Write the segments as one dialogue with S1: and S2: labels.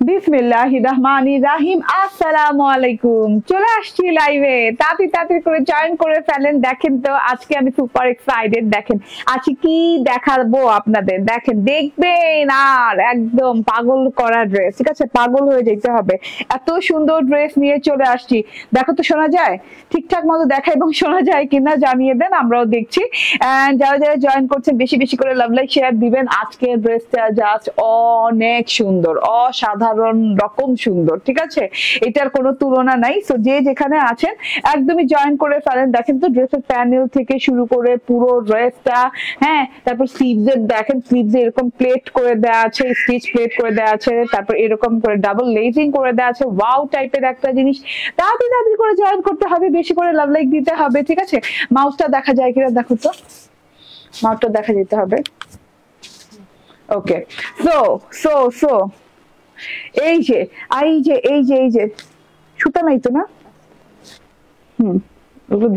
S1: বিসমিল্লাহির রহমানির রহিম। আসসালামু আলাইকুম। চলে আসছি লাইভে, তাড়াতাড়ি করে জয়েন করে ফেলেন। দেখেন তো আজকে আমি সুপার এক্সাইটেড। দেখেন আজকে কি দেখাবো আপনাদের, দেখেন দেখবেন আর একদম পাগল করা ড্রেস। ঠিক আছে, পাগল হয়ে যেতে হবে, এত সুন্দর ড্রেস নিয়ে চলে আসছি। দেখো তো শোনা যায় ঠিকঠাক মতো দেখা এবং শোনা যায় কিনা জানিয়ে দেন, আমরাও দেখছি। এন্ড যারা যারা জয়েন করছেন বেশি বেশি করে লাভ লাইক শেয়ার দিবেন। আজকে ড্রেসটা জাস্ট অনেক সুন্দর, অসাধারণ রকম সুন্দর। ঠিক আছে, এটার কোনো তুলনা নাই। সো যে যেখানে আছেন একদমই জয়েন করে ফেলেন। দেখেন তো ড্রেসের প্যানেল থেকে শুরু করে পুরো ড্রেসটা, হ্যাঁ, তারপর স্লিভস এর দেখেন, স্লিভস এরকম প্লেট করে দেওয়া আছে, স্টিচ প্লেট করে দেওয়া আছে, তারপর এরকম করে ডাবল লেজিং করে দেওয়া আছে। ওয়াও টাইপের একটা জিনিস। তাড়াতাড়ি করে জয়েন করতে হবে, বেশি করে লাভ লাইক দিতে হবে। ঠিক আছে, মাউসটা দেখা যায় কিনা দেখো তো, মাউসটা দেখা যেতে হবে। ওকে, সো সো সো এই যে সুতা নাই তো না,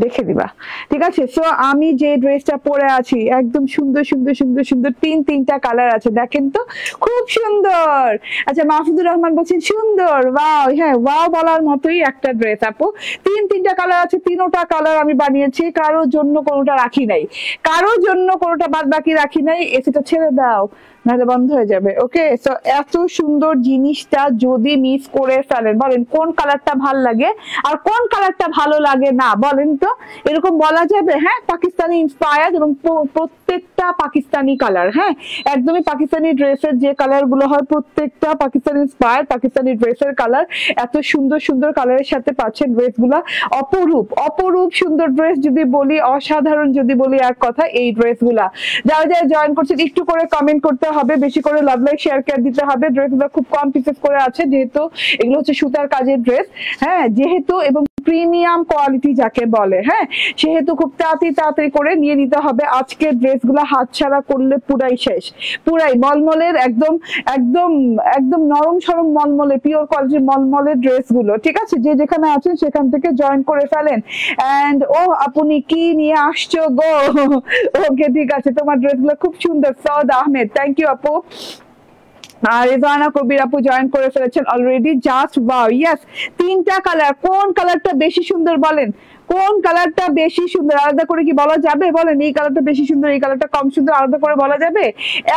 S1: দেখে দিবা। ঠিক আছে, সো আমি যে ড্রেসটা পরে আছি একদম সুন্দর সুন্দর সুন্দর সুন্দর তিনটা কালার আছে। দেখেন তো খুব সুন্দর। আচ্ছা, মাহফুজুর রহমান বলছেন সুন্দর। ওয়াও, হ্যাঁ ওয়াও বলার মতোই একটা ড্রেস আপু। তিনটা কালার আছে, তিনটা কালার আমি বানিয়েছি, কারোর জন্য কোনোটা রাখি নাই, কারোর জন্য কোনোটা বাদ বাকি রাখি নাই। এসিটা ছেড়ে দাও, নাহলে বন্ধ হয়ে যাবে। ওকে, সো এত সুন্দর জিনিসটা যদি মিস করে ফেলেন, বলেন কোন কালারটা ভালো লাগে আর কোন কালারটা ভালো লাগে না, বলেন তো। এরকম বলা যাবে? হ্যাঁ, পাকিস্তানি ইন্সপায়ার্ড এবং প্রত্যেকটা পাকিস্তানি কালার। হ্যাঁ, একদমই পাকিস্তানি ড্রেসের যে কালার গুলো হয় প্রত্যেকটা পাকিস্তানি ইন্সপায়ার্ড, পাকিস্তানি ড্রেসের কালার। এত সুন্দর সুন্দর কালারের সাথে পাচ্ছেন ড্রেস গুলা। অপরূপ অপরূপ সুন্দর ড্রেস যদি বলি, অসাধারণ যদি বলি এক কথা, এই ড্রেস গুলা। যারা যারা জয়েন করছেন একটু করে কমেন্ট করতে হবে, বেশি করে লাভ লাইক শেয়ার কেয়ার দিতে হবে। ড্রেসগুলো খুব কম পিসেস করে আছে, যেহেতু এগুলো হচ্ছে সুতার কাজের ড্রেস। হ্যাঁ, যেহেতু এবং প্রিমিয়াম কোয়ালিটি যাকে বলে, হ্যাঁ, সেহেতু খুব তাড়াতাড়ি করে নিয়ে নিতে হবে। আজকের ড্রেসগুলো হাতছাড়া করলে পুরাই শেষ, পুরাই মলমলের একদম একদম একদম নরম সরম মলমলে পিওর কোয়ালিটির মলমলের ড্রেসগুলো। ঠিক আছে, যে যেখানে আছেন সেখান থেকে জয়েন করে ফেলেন। এন্ড ও আপনি কি নিয়ে আসছো গো? ওকে, ঠিক আছে, তোমার ড্রেসগুলো খুব সুন্দর। সৌদ আহমেদ, থ্যাংক ইউ আপু। আর রেজানা কবির আপু জয়েন করে ফেলেছেন অলরেডি। জাস্ট ওয়াও, ইয়েস, তিনটা কালার। কোন কালারটা বেশি সুন্দর বলেন, কোন কালারটা বেশি সুন্দর? আলাদা করে কি বলা যাবে? বলেন এই কালারটা বেশি সুন্দর, এই কালারটা কম সুন্দর, আলাদা করে বলা যাবে?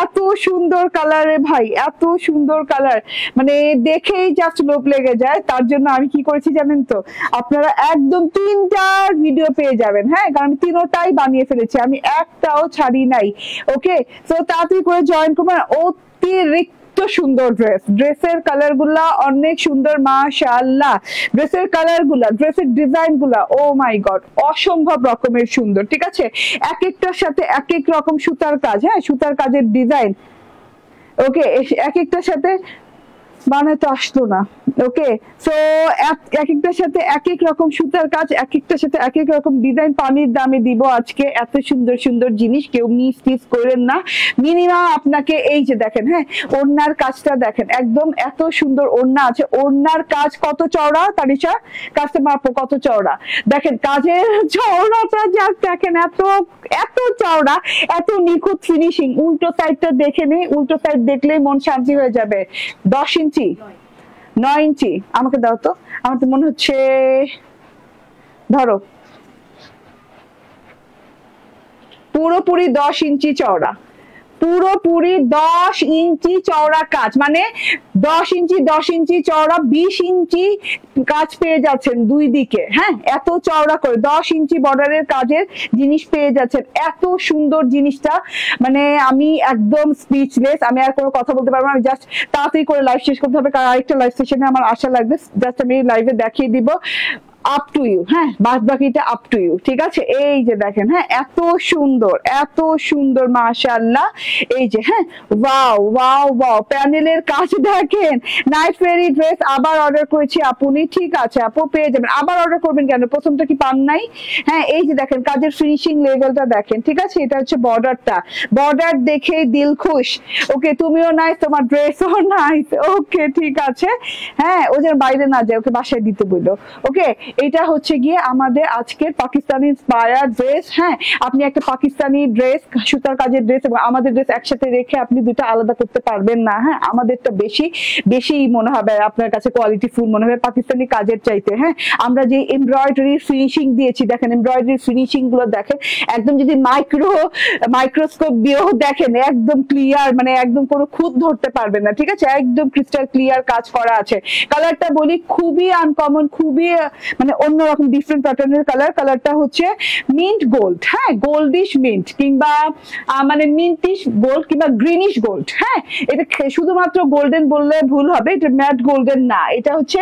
S1: এত সুন্দর কালার রে ভাই, এত সুন্দর কালার, মানে দেখেই জাস্ট লোভ লেগে যায়। তার জন্য আমি কি করেছি জানেন তো, আপনারা একদম তিনটার ভিডিও পেয়ে যাবেন। হ্যাঁ, কারণ আমি তিনটাই বানিয়ে ফেলেছি, আমি একটাও ছাড়ি নাই। ওকে, তো তাড়াতাড়ি করে জয়েন করবেন। অতিরিক্ত সুন্দর ড্রেস, ড্রেসের কালার গুলা অনেক সুন্দর, মাশাআল্লাহ। ড্রেসের কালার গুলা, ড্রেসের ডিজাইন গুলা, ও মাই গড, অসম্ভব রকমের সুন্দর। ঠিক আছে, এক একটার সাথে এক এক রকম সুতার কাজ। হ্যাঁ, সুতার কাজের ডিজাইন। ওকে, এক একটার সাথে বানাতে আসতো না। ওকে, সো এক একটার সাথে এক এক রকম সুতার কাজ, এক একটার সাথে এক এক রকম ডিজাইন। পানির দামে দিব আজকে এত সুন্দর সুন্দর জিনিস, কেউ মিস করেন না। মিনিমাম আপনাকে এই যে দেখেন, হ্যাঁ, ওড়নার কাজটা দেখেন, একদম এত সুন্দর ওড়না আছে। ওড়নার কাজ কত চওড়া তানিশা, কাজটা মাপো কত চওড়া। দেখেন কাজের চওড়াটা জাস্ট দেখেন, এত এত চওড়া, এত নিখুঁত ফিনিশিং। উল্টো সাইডটা দেখে নেই, উল্টো সাইড দেখলেই মন শান্তি হয়ে যাবে। 10 ইঞ্চি 9 ইঞ্চি আমাকে দাও তো, আমার তো মনে হচ্ছে, ধরো পুরোপুরি 10 ইঞ্চি চওড়া, পুরোপুরি 10 ইঞ্চি চওড়া কাজ, মানে 10 ইঞ্চি চওড়া, 20 ইঞ্চি কাজ পেয়ে যাচ্ছেন দুই দিকে। হ্যাঁ, এত চওড়া করে 10 ইঞ্চি বর্ডারের কাজের জিনিস পেয়ে যাচ্ছেন। এত সুন্দর জিনিসটা, মানে আমি একদম স্পিচলেস, আমি আর কোনো কথা বলতে পারবো না। আমি জাস্ট তাড়াতাড়ি করে লাইভ শেষ করতে হবে, কারণ আরেকটা লাইভ সেশনে আমার আশা লাগবে। জাস্ট আমি লাইভে দেখিয়ে দিব, আপ টু ইউ। হ্যাঁ, বাদ বাকিটা আপ টু ইউ। ঠিক আছে, এই যে দেখেন, হ্যাঁ, এত সুন্দর, এত সুন্দর, মাশাআল্লাহ। এই যে, হ্যাঁ, ওয়াও ওয়াও ওয়াও, প্যানেলের কাজ দেখেন। নাইট ফেরি ড্রেস আবার অর্ডার করেছি আপনি। ঠিক আছে আপু, পেয়ে যাবেন। আবার অর্ডার করবেন কেন, প্রথমটা কি পান নাই? হ্যাঁ, এই যে দেখেন কাজের ফিনিশিং লেভেলটা দেখেন। ঠিক আছে, এটা হচ্ছে বর্ডারটা, বর্ডার দেখেই দিল খুশ। ওকে, তুমিও নাইস, তোমার ড্রেসও নাইস। ওকে, ঠিক আছে, হ্যাঁ, ও যেন বাইরে না যায়, ওকে বাসায় দিতে বললো। ওকে, এটা হচ্ছে গিয়ে আমাদের আজকের পাকিস্তানি ইন্সপায়ার্ড ড্রেস। হ্যাঁ, আপনি একটা পাকিস্তানি ড্রেস, সুতার কাজের ড্রেস এবং আমাদের ড্রেস একসাথে রেখে আপনি দুটো আলাদা করতে পারবেন না। হ্যাঁ, আমাদেরটা বেশি বেশি মনে হবে আপনার কাছে, কোয়ালিটি ফুল মনে হবে পাকিস্তানি কাজের চাইতে। হ্যাঁ, আমরা যে এমব্রয়ডারি ফিনিশিং দিয়েছি, দেখেন এমব্রয়ডারি ফিনিশিং গুলো দেখেন, একদম যদি মাইক্রোস্কোপ দিয়েও দেখেন একদম ক্লিয়ার, মানে একদম কোনো খুঁত ধরতে পারবেন না। ঠিক আছে, একদম ক্রিস্টাল ক্লিয়ার কাজ করা আছে। কালারটা বলি খুবই আনকমন, খুবই মানে অন্যরকম ডিফারেন্ট প্যাটার্নের কালার। কালারটা হচ্ছে মিন্ট গোল্ড। হ্যাঁ, গোল্ডিশ মিন্ট কিংবা মানে মিন্টিশ গোল্ড কিংবা গ্রিনিশ গোল্ড। হ্যাঁ, এটা শুধুমাত্র গোল্ডেন বললে ভুল হবে, এটা ম্যাট গোল্ডেন না, এটা হচ্ছে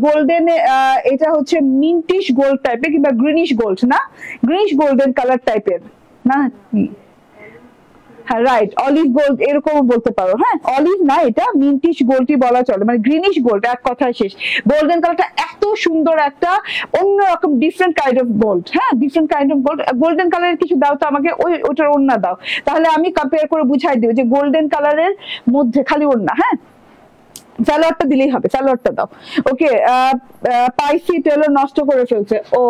S1: গোল্ডেন, এটা হচ্ছে মিন্টিশ গোল্ড টাইপের কিংবা গ্রিনিশ গোল্ড না, গ্রিনিশ গোল্ডেন কালার টাইপের না। হ্যাঁ রাইট, অলিভ গোল্ড এরকম বলতে পারো। হ্যাঁ, অলিভ না, এটা মিন্টিশ গোল্ডই বলা চলে, মানে গ্রিনিশ গোল্ড, এক কথায় শেষ। গোল্ডেন কালারটা এত সুন্দর, একটা অন্যরকম ডিফারেন্ট কাইন্ড অফ গোল্ড। হ্যাঁ, different kind of gold. Golden কালারের কিছু দাও তো আমাকে, ওটার ওড়না দাও, তাহলে আমি কম্পেয়ার করে বুঝাই দিব যে গোল্ডেন কালারের মধ্যে খালি ওড়না। হ্যাঁ, সালোয়ারটা দিলেই হবে, সালোয়ারটা দাও। ওকে, পাইসি টেলর নষ্ট করে ফেলছে, ও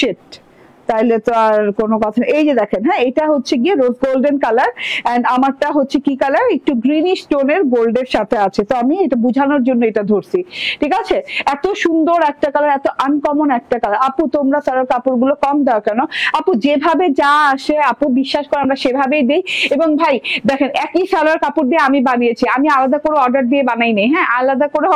S1: শিট, তাইলে তো আর কোনো কথা নেই। এই যে দেখেন, হ্যাঁ, এটা হচ্ছে গিয়ে রোজ গোল্ডেন কালার এন্ড আমারটা হচ্ছে কি কালার, একটু গ্রিনিশ টোনের গোল্ডের সাথে আছে, তো আমি এটা বোঝানোর জন্য এটা ধরছি। ঠিক আছে, এত সুন্দর একটা কালার, এত আনকমন একটা কালার। আপু তোমরা সালোয়ার কাপড়গুলো কম দাও কেন? আপু যেভাবে যা আসে আপু বিশ্বাস করে আমরা সেভাবেই দিই। এবং ভাই দেখেন, একই সালোয়ার কাপড় দিয়ে আমি বানিয়েছি, আমি আলাদা করে অর্ডার দিয়ে বানাই নেই। হ্যাঁ, আলাদা করে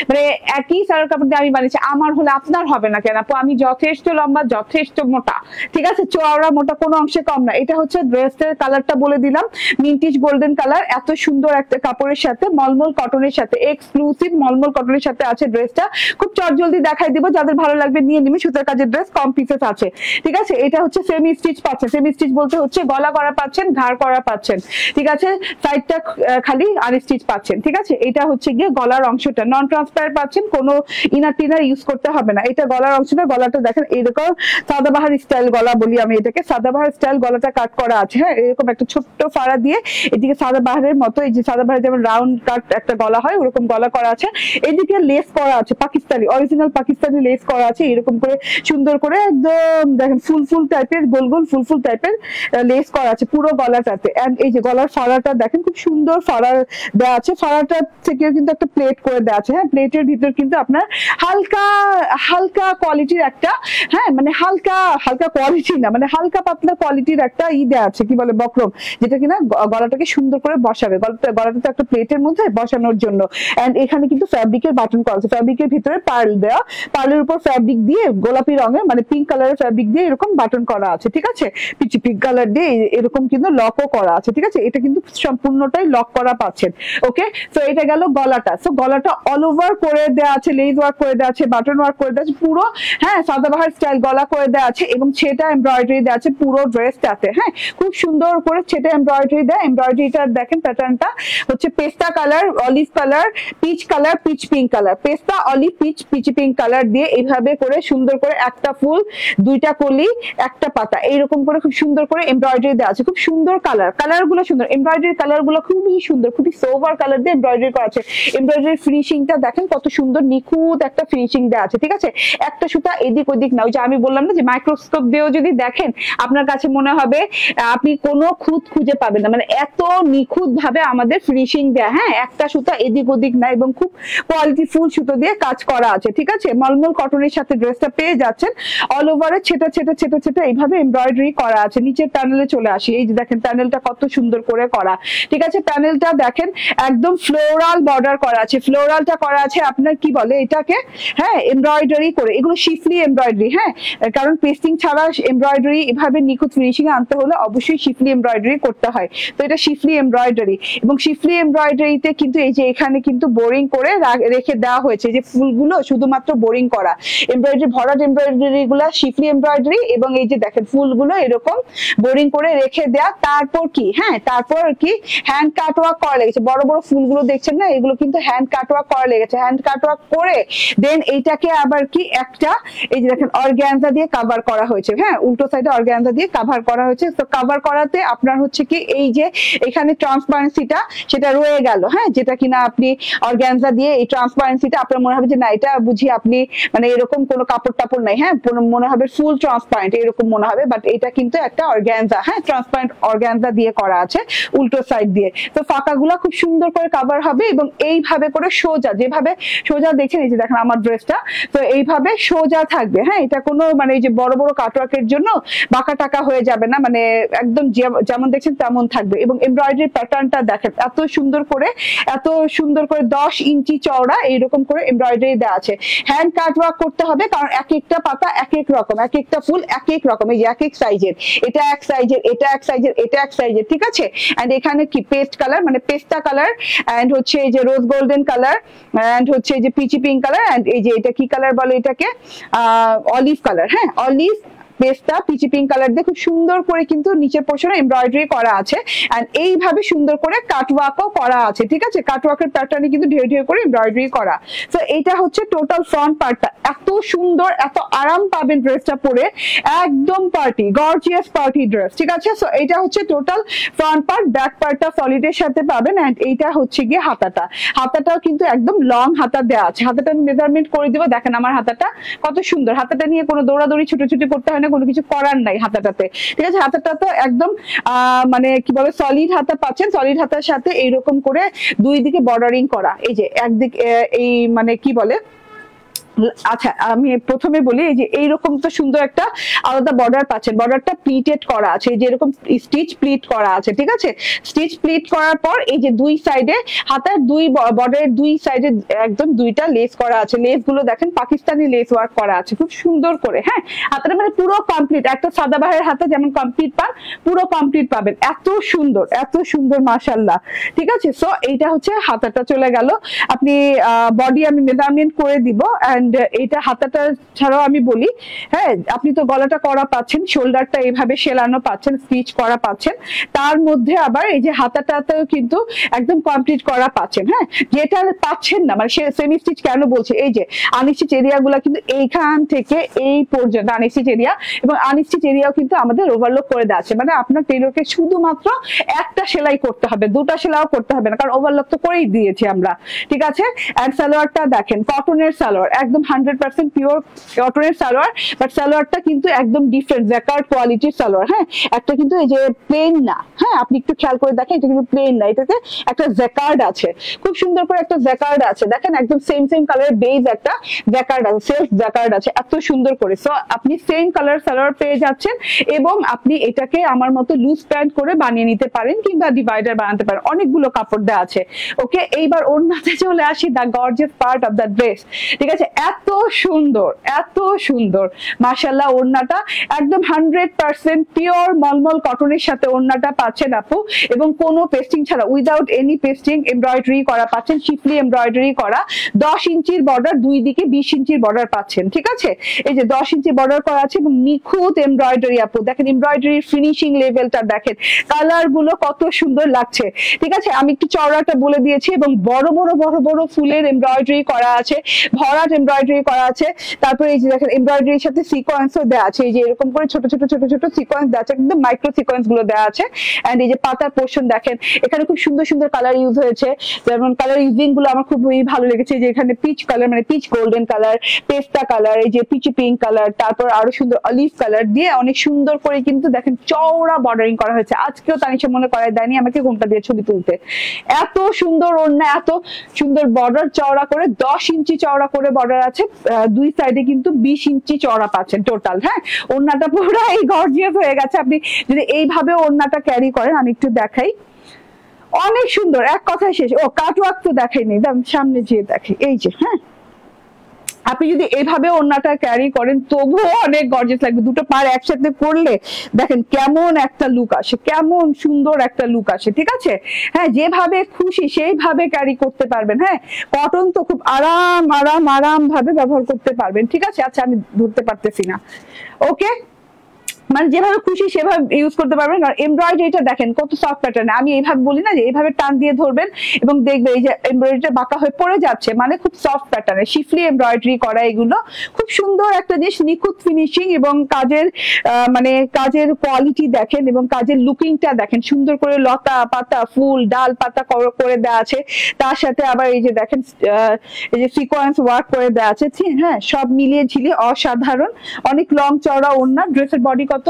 S1: মানে একই সালোয়ার কাপড় দিয়ে আমি বানিয়েছি, আমার হলে আপনার হবে না কেন? আপু আমি যথেষ্ট লম্বা, যথেষ্ট মোটা, ঠিক আছে, চওড়া মোটা কোনো অংশে কম না। এটা হচ্ছে ড্রেসের কালারটা বলে দিলাম, মিন্টিশ গোল্ডেন কালার, এত সুন্দর একটা কাপড়ের সাথে, মলমল কটনের সাথে, এক্সক্লুসিভ মলমল কটনের সাথে আছে ড্রেসটা। খুব চটজলদি দেখাই দিব, যাদের ভালো লাগবে নিয়ে নিবে। সুতার কাজের ড্রেস, কম পিসেস আছে। ঠিক আছে, এটা হচ্ছে সেমি স্টিচ পাচ্ছেন। সেমি স্টিচ বলতে হচ্ছে গলা করা পাচ্ছেন, ঘাড় করা পাচ্ছেন। ঠিক আছে, সাইডটা খালি আনস্টিচ পাচ্ছেন। ঠিক আছে, এটা হচ্ছে গিয়ে গলার অংশটা নন ট্রান্সপারেন্ট পাচ্ছেন, কোনো ইনার টিনার ইউজ করতে হবে না। এটা গলার অংশটা, গলাটা দেখেন এরকম সাদাবাহার স্টাইল গলা বলি আমি এটাকে, সাদাবাহার স্টাইল গলাটা কাট করা আছে। হ্যাঁ, এরকম একটা ছোট্ট ফাড়া দিয়ে এদিকে সাদাবাহারের মতো, এই যে সাদাবাহার যেমন রাউন্ড কাট একটা গলা হয় ওরকম গলা করা আছে। এদিকে লেস করা আছে, পাকিস্তানি অরিজিনাল পাকিস্তানি লেস করা আছে, এরকম করে সুন্দর করে একদম দেখেন ফুল টাইপের, গোল গোল ফুল টাইপের লেস করা আছে পুরো গলাটাতে। এন্ড এই যে গলার ফাড়াটা দেখেন, খুব সুন্দর ফাড়া দেওয়া আছে। ফাড়াটা থেকে কিন্তু একটা প্লেট করে দেওয়া আছে। হ্যাঁ, প্লেটের ভিতর কিন্তু আপনার হালকা হালকা কোয়ালিটির একটা, হ্যাঁ মানে হালকা কোয়ালিটি না, মানে হালকা পাতলা কোয়ালিটির একটা দেয়া আছে, কি বলে বক্রম, যেটা কিনা গলাটাকে সুন্দর করে বসাবে। গলাটা তো একটা প্লেটের মধ্যে বসানোর জন্য। এন্ড এখানে কিন্তু ফ্যাব্রিকের বাটন করা আছে, ফ্যাব্রিকের ভিতরে পার্ল দেওয়া, পার্লের উপর ফ্যাব্রিক দিয়ে গোলাপি রঙের মানে পিঙ্ক কালারের ফ্যাব্রিক দিয়ে এরকম বাটন করা আছে। ঠিক আছে, পিচি পিঙ্ক কালার দিয়ে এরকম কিন্তু লকও করা আছে। ঠিক আছে, এটা কিন্তু সম্পূর্ণটাই লক করা পাচ্ছেন। ওকে, তো এটা গেল গলাটা। সো গলাটা অল ওভার করে দেওয়া আছে, লেস ওয়ার্ক করে দেওয়া আছে, বাটন ওয়ার্ক করে দেওয়া আছে পুরো। হ্যাঁ, সাদাবাহার স্টাইল গলা করে দেওয়া আছে এবং সেটা এমব্রয়ডারি দেওয়া আছে পুরো ড্রেসটাতে। হ্যাঁ, খুব সুন্দর করে সেটা এমব্রয়ডারি দেয়। এমব্রয়ডারিটা দেখেন, প্যাটার্নটা হচ্ছে পেস্তা colour, olive colour, peach colour, peach pink colour, পেস্তা olive peach peach pink colour দিয়ে এইভাবে করে সুন্দর করে একটা ফুল, দুইটা কলি, একটা পাতা, এইরকম করে খুব সুন্দর করে এমব্রয়ডারি দেওয়া আছে। খুব সুন্দর কালার গুলো সুন্দর, এমব্রয়ডারি কালার গুলো খুবই সুন্দর, খুবই সোভার কালার দিয়ে এমব্রয়ডারি করা আছে। এমব্রয়ডারি ফিনিশিংটা দেখেন কত সুন্দর, নিখুঁত একটা ফিনিশিং দেওয়া আছে। ঠিক আছে, একটা সুতা এদিক ওদিক না, ওই যে আমি বললাম না যে মাইক্রোস্কোপ দিয়েও যদি দেখেন আপনার কাছে মনে হবে আপনি কোনো খুঁত খুঁজে পাবেন না, মানে এত নিখুঁত ভাবে আমাদের ফিনিশিং দেয়া। হ্যাঁ, একটা সুতা এদিক ওদিক না এবং খুব কোয়ালিটি ফুল সুতো দিয়ে কাজ করা আছে। ঠিক আছে, মলমল কটনের সাথে ড্রেসটা পেয়ে যাচ্ছেন। অল ওভারে ছেটা এইভাবে এমব্রয়ডারি করা আছে। নিচের প্যানেলে চলে আসি, এই যে দেখেন প্যানেলটা কত সুন্দর করে করা। ঠিক আছে, প্যানেলটা দেখেন একদম ফ্লোরাল বর্ডার করা আছে। ফ্লোরালটা করা আছে আপনার কি বলে এটাকে, হ্যাঁ এমব্রয়ডারি করে, এগুলো শিফলি এমব্রয়ডারি। হ্যাঁ, কারণ পেস্টিং ছাড়া এমব্রয়ডারি এভাবে নিখুঁত ফিনিশিং আনতে হলে অবশ্যই শিফলি এমব্রয়ডারি করতে হয়। তো এটা শিফলি এমব্রয়ডারি এবং শিফলি এমব্রয়ডারিতে কিন্তু এই যে এখানে কিন্তু বোরিং করে রেখে দেওয়া হয়েছে, যে ফুলগুলো শুধুমাত্র বোরিং করা এমব্রয়ডারি, ভরাট এমব্রয়ডারি গুলা শিফলি এমব্রয়ডারি এবং এই যে দেখেন ফুলগুলো এরকম বোরিং করে রেখে দেয়া। তারপর কি, হ্যাঁ তারপর কি হ্যান্ড কাটওয়ার্ক করা লেগেছে, বড় বড় ফুলগুলো দেখছেন না, এগুলো কিন্তু হ্যান্ড কাটওয়ার্ক করা লেগেছে। হ্যান্ড কাটওয়ার্ক করে দেন এইটাকে আবার কি একটা এই যে দেখেন অর্গানজা দিয়ে কভার করা হয়েছে। হয়েছে, হ্যাঁ উল্টো সাইডে অর্গানজা দিয়ে কভার করা হয়েছে। তো কভার করাতে আপনার হচ্ছে কি এই যে এখানে ট্রান্সপারেন্সিটা সেটা রয়ে গেল, হ্যাঁ যেটা কিনা আপনি অর্গানজা দিয়ে এই ট্রান্সপারেন্সিটা আপনার মনে হবে যে না এটা বুঝি আপনি মানে এরকম কোনো কাপড় টাপড় নাই, হ্যাঁ মনে হবে ফুল ট্রান্সপারেন্ট এরকম মনে হবে, বাট এটা কিন্তু একটা অর্গানজা, হ্যাঁ ট্রান্সপারেন্ট অর্গানজা দিয়ে করা আছে উল্টো সাইড দিয়ে। তো ফাঁকাগুলা খুব সুন্দর করে কভার হবে এবং এইভাবে করে সোজা, যেভাবে সোজা দেখছেন এই যে দেখেন আমার ড্রেসটা, তো এইভাবে সোজা থাকবে, হ্যাঁ এটা কোনো মানে এই যে বড় বড় কাটওয়ার্কের জন্য বাঁকা টাকা হয়ে যাবে না, মানে একদম যেমন দেখছেন তেমন থাকবে। এবং এমব্রয়ডারি প্যাটার্নটা দেখেন এত সুন্দর করে, এত সুন্দর করে 10 ইঞ্চি চওড়া এইরকম করে এমব্রয়ডারি দেওয়া আছে। হ্যান্ড কাট ওয়ার্ক করতে হবে কারণ এক একটা পাতা এক এক রকম, এক একটা ফুল এক এক রকম, এই যে এক এক সাইজের, এটা এক সাইজের, এটা এক সাইজের, এটা এক সাইজের, ঠিক আছে। এন্ড এখানে কি পেস্ট কালার মানে পেস্তা কালার, এন্ড হচ্ছে এই যে রোজ গোল্ডেন কালার, এন্ড হচ্ছে এই যে পিচি পিঙ্ক কালার, এন্ড এই যে এটা কি কালার বলে এটাকে অলিভ কালার, হ্যাঁ অলিভ পেস্তা পিচি পিঙ্ক কালার দিয়ে খুব সুন্দর করে কিন্তু নিচের পোর্শনে এমব্রয়ডারি করা আছে এন্ড এইভাবে সুন্দর করে কাটওয়ার্কও করা আছে, ঠিক আছে। কাটওয়ার্কের প্যাটার্নে কিন্তু ঢেউ ঢেউ করে এমব্রয়ডারি করা। তো এটা হচ্ছে টোটাল ফ্রন্ট পার্টটা, এত সুন্দর এত আরাম পাবেন ড্রেসটা পরে, একদম পার্টি গর্জিয়াস পার্টি ড্রেস, ঠিক আছে। সো এটা হচ্ছে টোটাল ফ্রন্ট পার্ট, ব্যাক পার্টটা সলিডের সাথে পাবেন এন্ড এইটা হচ্ছে গিয়ে হাতাটা, হাতাটাও কিন্তু একদম লং হাতা দেওয়া আছে। হাতাটা আমি মেজারমেন্ট করে দিব, দেখেন আমার হাতাটা কত সুন্দর, হাতাটা নিয়ে কোনো দৌড়াদৌড়ি ছুটোছুটি করতে হয় না, কোনো কিছু করার নাই হাতাটাতে, ঠিক আছে। হাতাটা তো একদম মানে কি বলে সলিড হাতা পাচ্ছেন, সলিড হাতার সাথে এইরকম করে দুই দিকে বর্ডারিং করা, এই যে একদিকে এই মানে কি বলে আচ্ছা আমি প্রথমে বলি এই যে এইরকম তো সুন্দর একটা আলাদা বর্ডার পাচ্ছেন, বর্ডারটা প্লিটেড করা আছে, এই যে এরকম স্টিচ প্লিট করা আছে, ঠিক আছে। স্টিচ প্লিট করার পর এই যে দুই সাইডে হাতার দুই বর্ডারের দুই সাইডে একদম দুইটা লেস করা আছে, লেস গুলো দেখেন পাকিস্তানি লেস ওয়ার্ক করা আছে খুব সুন্দর করে, হ্যাঁ হাতাটা মানে পুরো কমপ্লিট, একটা সাদাবাহারের হাতা যেমন কমপ্লিট পান পুরো কমপ্লিট পাবেন, এত সুন্দর মাশাআল্লাহ, ঠিক আছে। সো এইটা হচ্ছে হাতাটা চলে গেল, আপনি বডি আমি মেজারমেন্ট করে দিব এন্ড এইটা হাতাটা ছাড়াও আমি বলি, হ্যাঁ আপনি তো গলাটা করা পাচ্ছেন, শোল্ডারটা এইভাবে সেলানো পাচ্ছেন, স্টিচ করা পাচ্ছেন, তার মধ্যে আবার এই যে হাতাটাতেও কিন্তু একদম কমপ্লিট করা পাচ্ছেন, হ্যাঁ যেটা পাচ্ছেন না মানে সেমি স্টিচ কেন বলছে, এই যে আনস্টিচ এরিয়াগুলো কিন্তু এইখান থেকে এই পর্যন্ত আনস্টিচ এরিয়া, এবং আনস্টিচ এরিয়াও কিন্তু আমাদের ওভারলক করে দেওয়া আছে, মানে আপনার টেলরকে শুধুমাত্র একটা সেলাই করতে হবে, দুটা সেলাইও করতে হবে না কারণ ওভারলক তো করেই দিয়েছি আমরা, ঠিক আছে। এন্ড সালোয়ারটা দেখেন কটনের সালোয়ার, একদম 100% পিওর কটনের সালোয়ার, বাট সালোয়ারটা কিন্তু একদম ডিফারেন্ট জ্যাকার্ড কোয়ালিটির সালোয়ার, হ্যাঁ একটা কিন্তু এই যে প্লেন না, হ্যাঁ আপনি একটু খেয়াল করে দেখেন এটা কিন্তু প্লেন না, এটাতে একটা জ্যাকার্ড আছে, খুব সুন্দর করে একটা জ্যাকার্ড আছে, দেখেন একদম সেম কালারের বেজ একটা জ্যাকার্ড আছে, সেলফ জ্যাকার্ড আছে এত সুন্দর করে। সো আপনি সেম কালার সালোয়ার পেয়ে যাচ্ছেন এবং আপনি এটাকে আমার মতো লুজ প্যান্ট করে বানিয়ে নিতে পারেন কিংবা ডিভাইডার বানাতে পারেন, অনেকগুলো কাপড় দেওয়া আছে। ওকে এইবার ওড়নাতে চলে আসি, the gorgeous part of the dress, ঠিক আছে। এত সুন্দর মাশাআল্লাহ, ওড়নাটা একদম 100% পিওর মলমল কটনের সাথে ওড়নাটা পাচ্ছেন আপু, এবং কোনো পেস্টিং ছাড়া উইদাউট এনি পেস্টিং এমব্রয়ডারি করা পাচ্ছেন, শিফলি এমব্রয়ডারি করা, 10 ইঞ্চির বর্ডার, দুই দিকে 20 ইঞ্চির বর্ডার পাচ্ছেন, ঠিক আছে। এই যে 10 ইঞ্চি বর্ডার করা আছে এবং নিখুঁত এমব্রয়ডারি আপু, দেখেন এমব্রয়ডারির ফিনিশিং লেভেলটা দেখেন, কালার গুলো কত সুন্দর লাগছে, ঠিক আছে। আমি একটু চওড়াটা বলে দিয়েছি এবং বড় বড় ফুলের এমব্রয়ডারি করা আছে, ভরাট এমব্রয়ডারি করা আছে, তারপরে এই যে দেখেন এমব্রয়ডারির সাথে সিকোয়েন্সও দেওয়া আছে, এই যে এরকম করে ছোট ছোট সিকোয়েন্স দেওয়া আছে, একদম মাইক্রো সিকোয়েন্স গুলো দেওয়া আছে। এন্ড এই যে পাতার পোর্শন দেখেন এখানে খুব সুন্দর কালার ইউজ হয়েছে, যেমন কালার ইউজিং গুলো আমার খুবই ভালো লেগেছে, যে এখানে পিচ কালার মানে পিচ গোল্ডেন কালার, পেস্তা কালার, এই যে পিচি পিঙ্ক কালার, তারপর আরো সুন্দর অলিভ কালার দিয়ে অনেক সুন্দর করে কিন্তু দেখেন চওড়া বর্ডারিং করা হয়েছে। আজকেও তানিশা মনে করায় দেয়নি আমাকে ঘুমটা দিয়ে ছবি তুলতে, এত সুন্দর ওড়না, এত সুন্দর বর্ডার চওড়া করে 10 ইঞ্চি চওড়া করে বর্ডার আছে, দুই সাইডে কিন্তু 20 ইঞ্চি চওড়া পাচ্ছেন টোটাল, হ্যাঁ ওড়নাটা পুরো এই গর্জিয়াস হয়ে গেছে। আপনি যদি এইভাবে ওড়নাটা ক্যারি করেন, আমি একটু দেখাই, অনেক সুন্দর, এক কথায় শেষ। ও কাটওয়ার্ক তো দেখাইনি, সামনে যেয়ে দেখে, এই যে হ্যাঁ আপনি যদি এইভাবে ওড়নাটা ক্যারি করেন তবুও অনেক গর্জিয়াস লাগবে, দুটো পার একসাথে করলে দেখেন কেমন একটা লুক আসে, কেমন সুন্দর একটা লুক আসে, ঠিক আছে। হ্যাঁ যেভাবে খুশি সেইভাবে ক্যারি করতে পারবেন, হ্যাঁ কটন তো খুব আরাম ভাবে ব্যবহার করতে পারবেন, ঠিক আছে। আচ্ছা আমি ধরতে পারতেছি না, ওকে মানে যেভাবে খুশি সেভাবে ইউজ করতে পারবেন। কারণ এমব্রয়ডারিটা দেখেন কত সফট প্যাটার্ন, আমি এইভাবে বলি না যে এইভাবে টান দিয়ে ধরবেন এবং দেখবে এই যে এমব্রয়ডারিটা বাঁকা হয়ে পড়ে যাচ্ছে, মানে খুব সফট প্যাটার্নে শিফলি এমব্রয়ডারি করা, এগুলো খুব সুন্দর একটা জিনিস, নিখুঁত ফিনিশিং এবং কাজের মানে কাজের কোয়ালিটি দেখেন এবং কাজের লুকিংটা দেখেন, সুন্দর করে লতা পাতা ফুল ডাল পাতা করে দেওয়া আছে, তার সাথে আবার এই যে দেখেন এই যে সিকোয়েন্স ওয়ার্ক করে দেওয়া আছে, হ্যাঁ সব মিলিয়ে ঝিলিয়ে অসাধারণ। অনেক লং চওড়া ওড়না, ড্রেসের বডি কত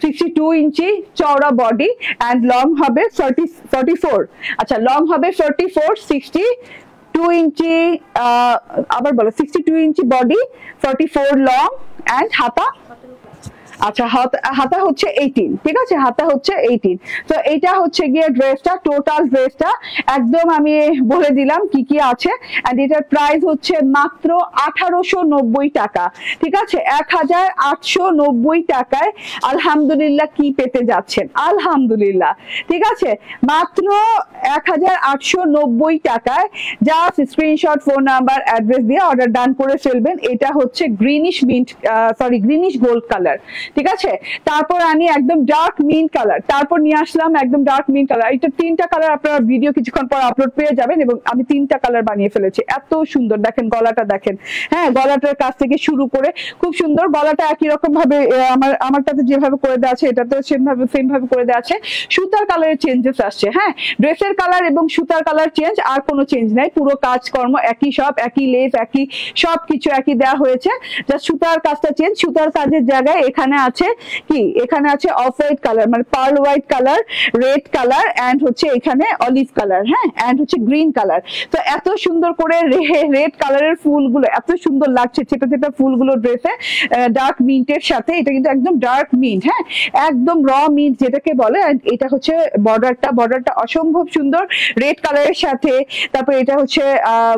S1: 62 ইঞ্চি চওড়া বডি এন্ড লং হবে 44, আচ্ছা লং হবে 44, 62 ইঞ্চি আবার বলো 62 ইঞ্চি বডি, 44 লং এন্ড হাতা, আচ্ছা হাতা হচ্ছে 18, ঠিক আছে হাতা হচ্ছে 18। তো এটা হচ্ছে গিয়ে ড্রেসটা, টোটাল ড্রেসটা একদম আমি বলে দিলাম কি কি আছে। এন্ড এটার প্রাইস হচ্ছে মাত্র 1890 টাকা, ঠিক আছে 1890 টাকায় আলহামদুলিল্লাহ কি পেতে যাচ্ছেন, আলহামদুলিল্লাহ, ঠিক আছে মাত্র 1890 টাকায়। Just screenshot phone number address দিয়ে অর্ডার ডান করে ফেলবেন। এটা হচ্ছে greenish mint sorry greenish gold colour, ঠিক আছে। তারপর আনি একদম ডার্ক মিন্ট কালার, তারপর নিয়ে আসলাম একদম ডার্ক মিন্ট কালার। এটা 3টা কালার আপনারা ভিডিও কিছুক্ষণ পর আপলোড পেয়ে যাবেন এবং আমি 3টা কালার বানিয়ে ফেলেছি, এত সুন্দর দেখেন গলাটা দেখেন, হ্যাঁ গলাটার কাছ থেকে শুরু করে খুব সুন্দর, গলাটা একই রকম ভাবে আমারটাতে যেভাবে করে দেওয়া আছে এটাতে সেম ভাবে করে দেওয়া আছে। সুতার কালারের চেঞ্জেস আসছে, হ্যাঁ ড্রেসের কালার এবং সুতার কালার চেঞ্জ, আর কোনো চেঞ্জ নাই, পুরো কাজকর্ম একই, সব একই লেস একই, সবকিছু একই দেওয়া হয়েছে, জাস্ট সুতার কাজটা চেঞ্জ। সুতার কাজের জায়গায় এখানে আছে কি, এখানে আছে অফ হোয়াইট কালার মানে pearl white colour, red colour and হচ্ছে এখানে অলিভ কালার, হ্যাঁ এন্ড হচ্ছে গ্রিন কালার। তো এত সুন্দর করে রেড কালারের ফুলগুলো এত সুন্দর লাগছে, ছোটা ছোটা ফুলগুলো ড্রেসে ডার্ক মিন্টের সাথে, এটা কিন্তু একদম ডার্ক মিন্ট, হ্যাঁ একদম র মিন্ট যেটাকে বলে। এটা হচ্ছে বর্ডারটা অসম্ভব সুন্দর রেড কালারের সাথে, তারপর এটা হচ্ছে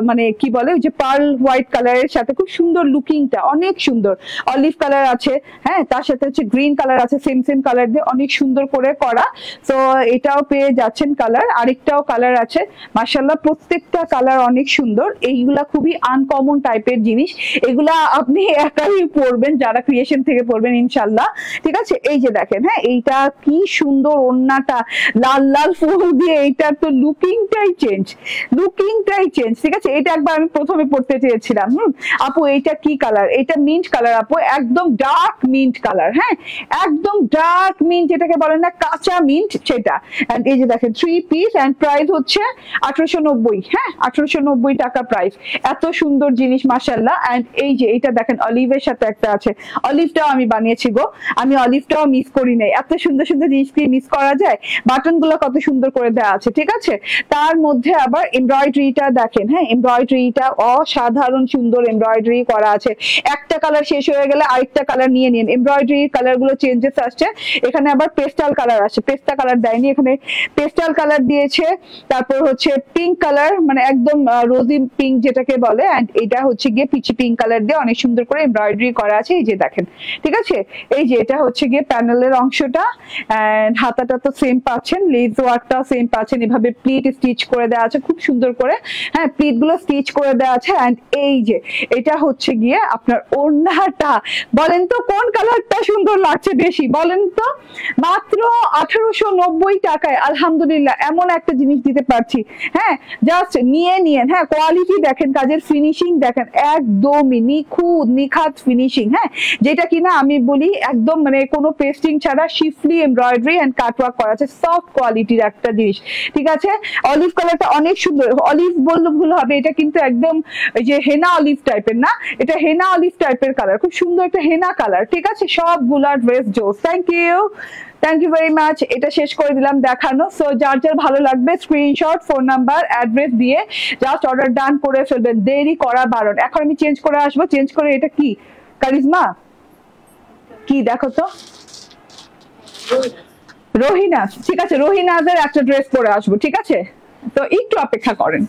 S1: মানে কি বলে ওই যে পার্ল হোয়াইট কালারের সাথে, খুব সুন্দর লুকিংটা অনেক সুন্দর। অলিভ কালার আছে, হ্যাঁ তার সাথে হচ্ছে গ্রিন কালার আছে, সেম কালার দিয়ে অনেক সুন্দর করে করা। তো এটাও পেয়ে যাচ্ছেন কালার, আরেকটাও কালার আছে, মাশাআল্লাহ প্রত্যেকটা কালার অনেক সুন্দর। এইগুলা খুবই আনকমন টাইপের জিনিস, এগুলা আপনি একাই পরবেন যারা ক্রিয়েশন থেকে পরবেন ইনশাআল্লাহ, ঠিক আছে। এই যে দেখেন, হ্যাঁ এইটা কি সুন্দর ওড়নাটা লাল লাল ফুল দিয়ে, এইটার তো লুকিংটাই চেঞ্জ, ঠিক আছে। এটা একবার আমি প্রথমে পড়তে চেয়েছিলাম, আপু এইটা কি কালার, এটা মিন্ট কালার আপু, একদম ডার্ক মিন্ট কালার, হ্যাঁ একদম ডার্ক মিন্ট যেটাকে বলে না কাঁচা মিন্ট সেটা। এন্ড এই যে দেখেন 3 পিস এন্ড প্রাইস হচ্ছে 1890, হ্যাঁ 1890 টাকা প্রাইস। এত সুন্দর জিনিস মাশাআল্লাহ। এন্ড এই যে এটা দেখেন অলিভের সাথে একটা আছে, অলিভটাও আমি বানিয়েছি গো, আমি অলিভটাও মিস করি নাই, এত সুন্দর সুন্দর জিনিস কি মিস করা যায়। বাটন গুলো কত সুন্দর করে দেওয়া আছে, ঠিক আছে। তার মধ্যে আবার এমব্রয়ডারিটা দেখেন, হ্যাঁ এমব্রয়ডারিটা অসাধারণ সুন্দর এমব্রয়ডারি করা আছে। একটা কালার শেষ হয়ে গেলে আরেকটা কালার নিয়ে নিন, এমব্রয়ডারি কালার গুলো চেঞ্জেস আসছে। এখানে আবার পেস্টাল কালার আছে, পেস্টা কালার দেয়নি, এখানে পেস্টাল কালার দিয়েছে। তারপর হচ্ছে পিঙ্ক কালার মানে একদম রোজি পিঙ্ক যেটাকে বলে, এন্ড এটা হচ্ছে গিয়ে পিচি পিঙ্ক কালার দিয়ে অনেক সুন্দর করে এমব্রয়ডারি করা আছে, এই যে দেখেন, ঠিক আছে। এই যে এটা হচ্ছে গিয়ে প্যানেলের অংশটা, এন্ড হাতাটা তো সেম পাচ্ছেন, লেস ওয়ার্কটাও সেম পাচ্ছেন, এভাবে প্লিট স্টিচ করে দেওয়া আছে খুব সুন্দর করে, হ্যাঁ প্লিট গুলো স্টিচ করে দেওয়া আছে। এন্ড এই যে এটা হচ্ছে গিয়ে আপনার ওড়নাটা, বলেন তো কোন কালারটা সুন্দর লাগছে বেশি বলেন তো। মাত্র 1890 টাকায় আলহামদুলিল্লাহ এমন একটা জিনিস দিতে পারছি, হ্যাঁ জাস্ট নিয়ে নিয়েন, হ্যাঁ কোয়ালিটি দেখেন, কাজের ফিনিশিং দেখেন, একদমই নিখাত ফিনিশিং, হ্যাঁ যেটা কিনা আমি বলি একদম মানে কোনো পেস্টিং ছাড়া শিফলি এমব্রয়ডারি এন্ড কাটওয়ার্ক করা আছে, সফট কোয়ালিটির একটা জিনিস, ঠিক আছে। অলিভ কালারটা অনেক সুন্দর, অলিভ বললে ভুল হবে, এটা কিন্তু একদম এই যে হেনা অলিভ টাইপের না, এটা হেনা অলিভ টাইপের কালার, খুব সুন্দর একটা হেনা কালার, ঠিক আছে। সবগুলা ড্রেস জোস, থ্যাংক ইউ ভেরি মাচ। এটা শেষ করে দিলাম দেখানো। সো যার যার ভালো লাগবে স্ক্রিনশট ফোন নাম্বার অ্যাড্রেস দিয়ে জাস্ট অর্ডার ডান করে ফেলবেন, দেরি করা বারণ। এখন আমি চেঞ্জ করে আসবো, চেঞ্জ করে এটা কি কারিজমা কি দেখো তো, রোহিনাজ, ঠিক আছে রোহিনাজের একটা ড্রেস পরে আসবো, ঠিক আছে। তো একটু অপেক্ষা করেন।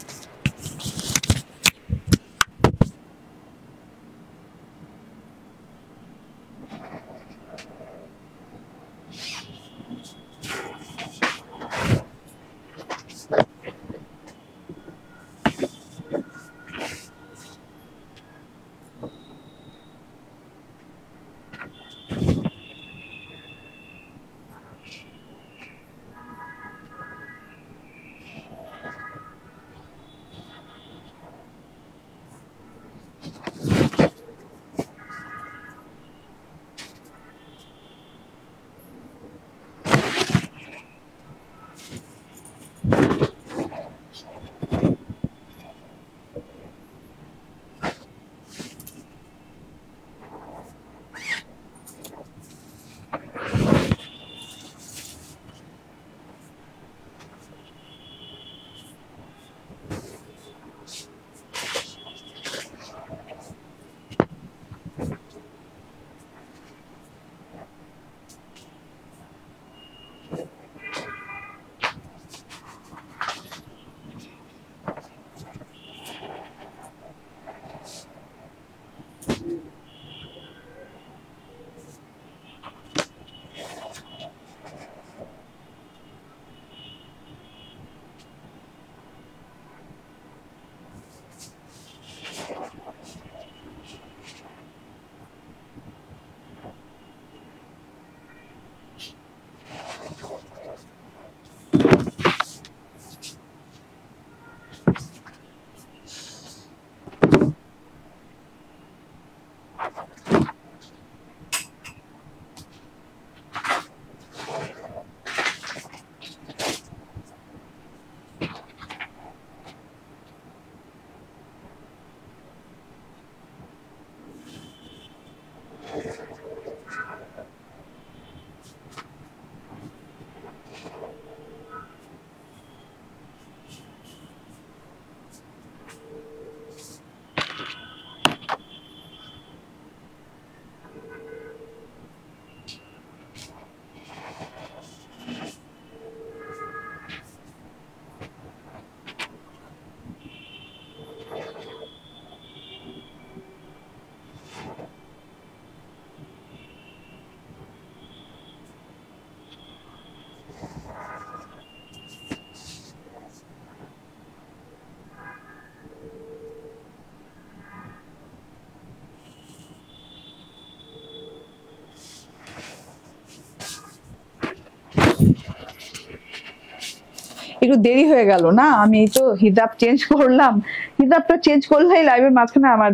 S1: একটু দেরি হয়ে গেল না, আমি তো হিজাব চেঞ্জ করলাম, হিজাবটা চেঞ্জ করলেই লাইভের মাঝখানে আমার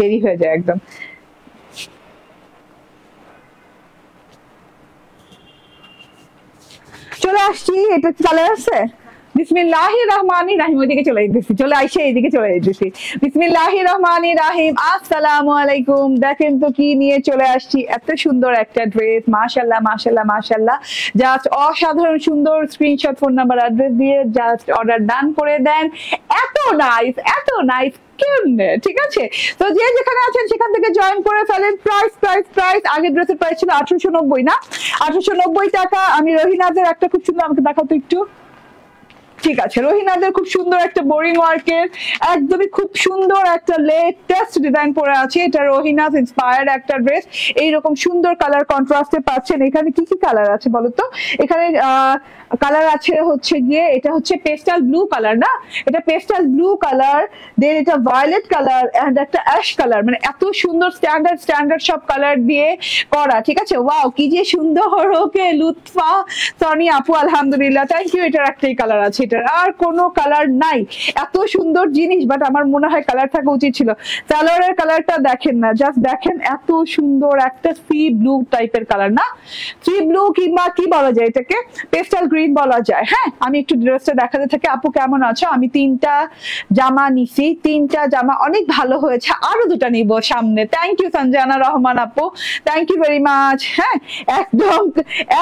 S1: দেরি হয়ে যায় একদম। চলে আসছি, এটা কালার আছে। বিসমিল্লাহির রহমানির রহিম, ওইদিকে চলে যেতেছি, চলে আইসে এইদিকে চলে যেতেছি। বিসমিল্লাহির রহমানির রহিম, আসসালামু আলাইকুম। দেখেন তো কি নিয়ে চলে আসছি, এত সুন্দর একটা ড্রেস, মাশাআল্লাহ মাশাআল্লাহ মাশাআল্লাহ, জাস্ট অসাধারণ সুন্দর। স্ক্রিনশট, ফোন নাম্বার, অ্যাড্রেস দিয়ে জাস্ট অর্ডার ডান করে দেন। এত নাইস, এত নাইস, ঠিক আছে। তো যে যেখানে আছেন সেখান থেকে জয়েন করে ফেলেন। প্রাইস প্রাইস প্রাইস, আগের ড্রেসের প্রাইস ছিল 1890 না, 1890 টাকা। আমি রহিনাদের একটা খুব সুন্দর, আমাকে দেখাও তো একটু। ঠিক আছে, রহিনাদের খুব সুন্দর একটা বোরিং ওয়ার্কের, একদমই খুব সুন্দর একটা লেটেস্ট ডিজাইন পরে আছে। এটা রহিনাস ইন্সপায়ার্ড একটা ড্রেস, এইরকম সুন্দর কালার কন্ট্রাস্টে পাচ্ছেন। এখানে কি কি কালার আছে বলতো? এখানে কালার আছে হচ্ছে গিয়ে, এটা হচ্ছে পেস্টাল ব্লু কালার না, এটা পেস্টাল ব্লু কালার, দেন এটা ভায়োলেট কালার এন্ড একটা অ্যাশ কালার, মানে এত সুন্দর স্ট্যান্ডার্ড স্ট্যান্ডার্ড সব কালার দিয়ে করা। ঠিক আছে, ওয়াও কি যে সুন্দর। ওকে লুৎফা সনি আপু, আলহামদুলিল্লাহ, থ্যাংক ইউ। এটার একটাই কালার আছে, এটার আর কোনো কালার নাই। এত সুন্দর জিনিস, বাট আমার মনে হয় কালার থাকা উচিত ছিল। সালোয়ারের কালারটা দেখেন না, জাস্ট দেখেন, এত সুন্দর একটা সি ব্লু টাইপের কালার না, সি ব্লু কিংবা কি বলা যায় এটাকে, পেস্টাল গ্রিন বলা যায়। হ্যাঁ, আমি একটু ড্রেসটা দেখাতে থাকি। আপু কেমন আছো? আমি 3টা জামা নিছি, 3টা জামা অনেক ভালো হয়েছে, আরো 2টা নিব সামনে। থ্যাংক ইউ সঞ্জানা রহমান আপু, থ্যাংক ইউ ভেরি মাচ। হ্যাঁ, একদম